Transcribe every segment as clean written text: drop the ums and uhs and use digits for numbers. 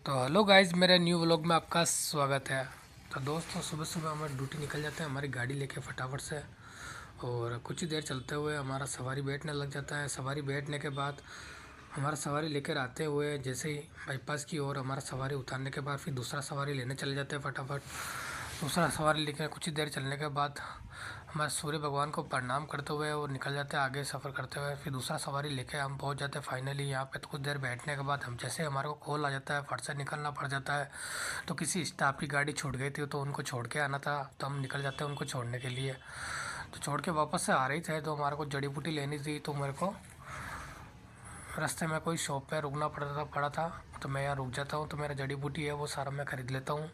तो hello guys, मेरे new vlog में आपका स्वागत है। तो दोस्तों, सुबह सुबह हम ड्यूटी निकल जाते हैं हमारी गाड़ी लेके फटाफट से, और कुछ ही देर चलते हुए हमारा सवारी बैठने लग जाता है। सवारी बैठने के बाद हमारा सवारी लेकर आते हुए जैसे ही बाईपास की ओर हमारा सवारी उतारने के बाद फिर दूसरा सवारी लेने चले जाते हैं फटाफट। दूसरा सवारी लेकर कुछ ही देर चलने के बाद हमारे सूर्य भगवान को प्रणाम करते हुए और निकल जाते हैं आगे सफ़र करते हुए। फिर दूसरा सवारी लेके हम पहुंच जाते हैं फाइनली यहाँ पे। तो कुछ देर बैठने के बाद हम जैसे हमारे को कॉल आ जाता है, फट से निकलना पड़ जाता है। तो किसी स्टाफ की गाड़ी छूट गई थी तो उनको छोड़ के आना था, तो हम निकल जाते हैं उनको छोड़ने के लिए। तो छोड़ के वापस से आ रही थे तो हमारे को जड़ी बूटी लेनी थी, तो मेरे को रास्ते में कोई शॉप पे रुकना पड़ा था। तो मैं यहाँ रुक जाता हूँ, तो मेरा जड़ी बूटी है वो सारा मैं ख़रीद लेता हूँ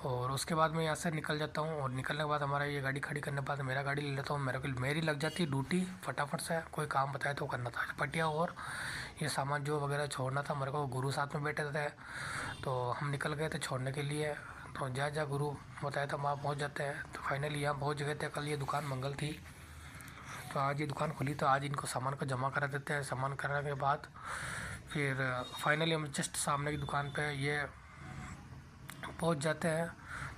और उसके बाद मैं यहाँ से निकल जाता हूँ। और निकलने के बाद हमारा ये गाड़ी खड़ी करने के बाद मेरा गाड़ी ले लेता हूँ। मेरी लग जाती है ड्यूटी, फटाफट से कोई काम बताए तो करना था पटिया, और ये सामान जो वगैरह छोड़ना था। मेरे को गुरु साथ में बैठे थे तो हम निकल गए थे छोड़ने के लिए। तो जहाँ गुरु बताया था वहाँ पहुँच जाते हैं। तो फाइनली यहाँ पहुँच गए थे। कल ये दुकान मंगल थी तो आज ये दुकान खुली, तो आज इनको सामान को जमा करा देते हैं। सामान करने के बाद फिर फाइनली हम जस्ट सामने की दुकान पे ये पहुंच जाते हैं।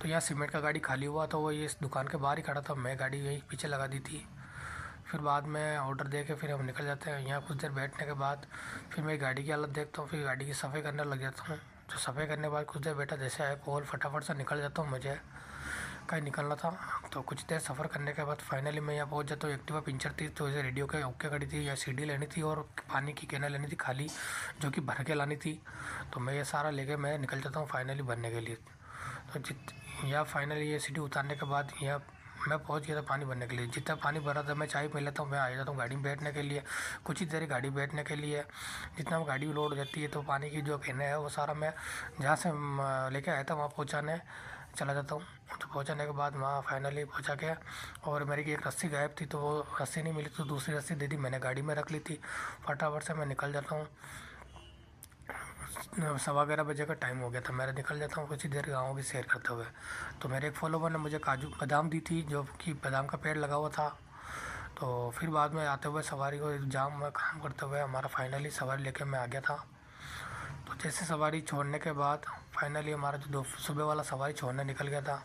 तो यहाँ सीमेंट का गाड़ी खाली हुआ तो वो ये इस दुकान के बाहर ही खड़ा था, मैं गाड़ी यहीं पीछे लगा दी थी। फिर बाद में ऑर्डर दे के फिर हम निकल जाते हैं। यहाँ कुछ देर बैठने के बाद फिर मेरी गाड़ी की हालत देखता हूँ, फिर गाड़ी की सफ़ाई करने लग जाता हूँ। तो सफ़ाई करने के बाद कुछ देर बैठा, जैसे आए कॉल फटाफट से निकल जाता हूँ, मुझे कहीं निकलना था। तो कुछ देर सफ़र करने के बाद फाइनली मैं यहाँ पहुँच जाता हूँ। एक्टिवा पंचर थी तो इसे रेडियो के ओके खड़ी थी, या सीडी लेनी थी और पानी की कैन लेनी थी खाली, जो कि भर के लानी थी। तो मैं ये सारा लेके मैं निकल जाता हूँ फाइनली भरने के लिए। तो या फाइनली ये सीढ़ी उतारने के बाद यह मैं पहुंच गया था पानी भरने के लिए। जितना पानी भरा था मैं चाय पी लेता हूँ, मैं आ जाता हूँ गाड़ी में बैठने के लिए। कुछ ही देर गाड़ी बैठने के लिए, जितना गाड़ी लोड हो जाती है तो पानी की जो कहना है वो सारा मैं जहाँ से लेके आया था वहाँ पहुँचाने चला जाता हूँ। तो पहुँचाने के बाद वहाँ फाइनली पहुँचा के, और मेरी एक रस्सी गायब थी तो वो रस्सी नहीं मिली, तो दूसरी रस्सी दे दी, मैंने गाड़ी में रख ली थी। फटाफट से मैं निकल जाता हूँ। 11:15 बजे का टाइम हो गया था, मैं निकल जाता हूँ कुछ ही देर गाँव की सैर करते हुए। तो मेरे एक फॉलोवर ने मुझे काजू बादाम दी थी, जो कि बादाम का पेड़ लगा हुआ था। तो फिर बाद में आते हुए सवारी को जाम में काम करते हुए हमारा फाइनली सवारी लेके मैं आ गया था। तो जैसे सवारी छोड़ने के बाद फाइनली हमारा जो सुबह वाला सवारी छोड़ने निकल गया था।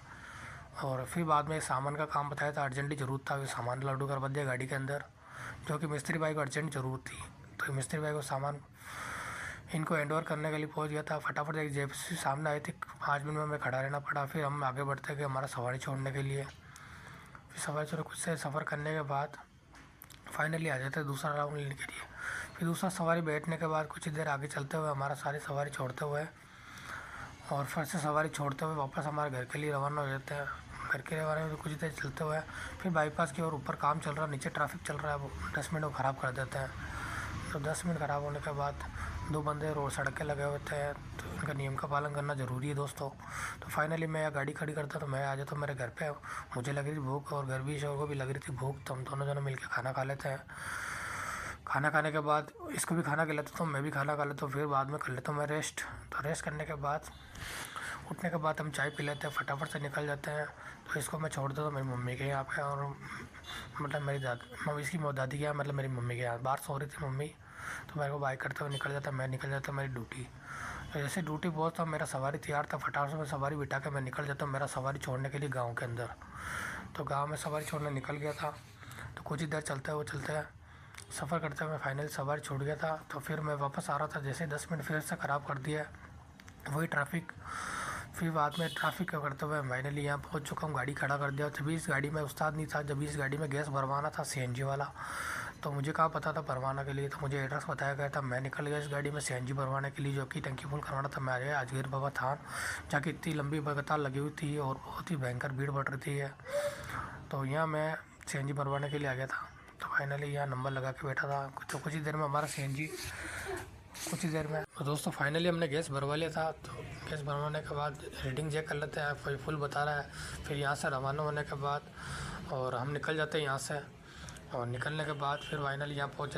और फिर बाद में सामान का काम बताया था, अर्जेंटली ज़रूरत था, सामान लोड करवा दिया गाड़ी के अंदर, जो कि मिस्त्री भाई को अर्जेंट ज़रूरत थी। तो मिस्त्री भाई को सामान इनको हैंड ओवर करने के लिए पहुंच गया था। फटाफट एक जेसीबी सामने आई थी, 5 मिनट में हमें खड़ा रहना पड़ा। फिर हम आगे बढ़ते गए हमारा सवारी छोड़ने के लिए। फिर सवारी छोड़ कुछ से सफ़र करने के बाद फाइनली आ जाते दूसरा राउंड लेने के लिए। फिर दूसरा सवारी बैठने के बाद कुछ ही देर आगे चलते हुए हमारा सारी सवारी छोड़ते हुए, और फिर से सवारी छोड़ते हुए वापस हमारे घर के लिए रवाना हो जाते हैं। घर के रवाना में कुछ देर चलते हुए फिर बाईपास की ओर ऊपर काम चल रहा है, नीचे ट्रैफिक चल रहा है, वो 10 मिनट वो ख़राब कर देते हैं। तो 10 मिनट ख़राब होने के बाद 2 बंदे रोड सड़क के लगे हुए थे, तो इनका नियम का पालन करना ज़रूरी है दोस्तों। तो फाइनली मैं गाड़ी खड़ी करता तो मैं आ जाता मेरे घर पे। मुझे लग रही थी भूख और घर भी शोर को भी लग रही थी भूख, तो हम दोनों जने मिलकर खाना खा लेते हैं। खाना खाने के बाद इसको भी खाना खिलाता हूँ, मैं भी खाना खा लेता हूँ, फिर बाद में कर लेता हूँ मैं रेस्ट। तो रेस्ट करने के बाद उठने के बाद हम चाय पी लेते हैं, फटाफट से निकल जाते हैं। तो इसको मैं छोड़ देता हूँ मेरी मम्मी के यहाँ पे, और मतलब मेरी दादी इसकी दादी के यहाँ, मतलब मेरी मम्मी के यहाँ बाहर सो रही थी मम्मी। तो मेरे को बाइक करते हुए निकल जाता, मैं निकल जाता मेरी ड्यूटी। तो जैसे ड्यूटी पहुँचता मेरा सवारी तैयार था, फटाफट से मैं सवारी बिठा के मैं निकल जाता हूँ मेरा सवारी छोड़ने के लिए गाँव के अंदर। तो गाँव में सवारी छोड़ने निकल गया था। तो कुछ ही देर चलते सफ़र करते हुए फाइनली सवारी छूट गया था। तो फिर मैं वापस आ रहा था, जैसे 10 मिनट फिर से ख़राब कर दिया वही ट्रैफिक। फिर बाद में ट्रैफिक का करते हुए फाइनली यहाँ पहुँच चुका हूँ, गाड़ी खड़ा कर दिया। जब इस गाड़ी में उस्ताद नहीं था, जब इस गाड़ी में गैस भरवाना था सीएनजी वाला, तो मुझे कहाँ पता था भरवाना के लिए। तो मुझे एड्रेस बताया गया था, मैं निकल गया इस गाड़ी में सीएनजी भरवाने के लिए, जो कि टंकी फुल करवाना था। मैं आ गया अजगैर बाबा थान, जहाँ की इतनी लंबी कतार लगी हुई थी और बहुत ही भयंकर भीड़ बढ़ रही थी। तो यहाँ मैं सीएनजी भरवाने के लिए आ गया था। तो फाइनली यहाँ नंबर लगा के बैठा था। तो कुछ ही देर में हमारा सीएनजी कुछ ही देर में तो दोस्तों फाइनली हमने गैस भरवा लिया था। तो गैस भरवाने के बाद रीडिंग चेक कर लेते हैं, फुल बता रहा है। फिर यहाँ से रवाना होने के बाद और हम निकल जाते हैं यहाँ से, और निकलने के बाद फिर फाइनली यहाँ पहुँच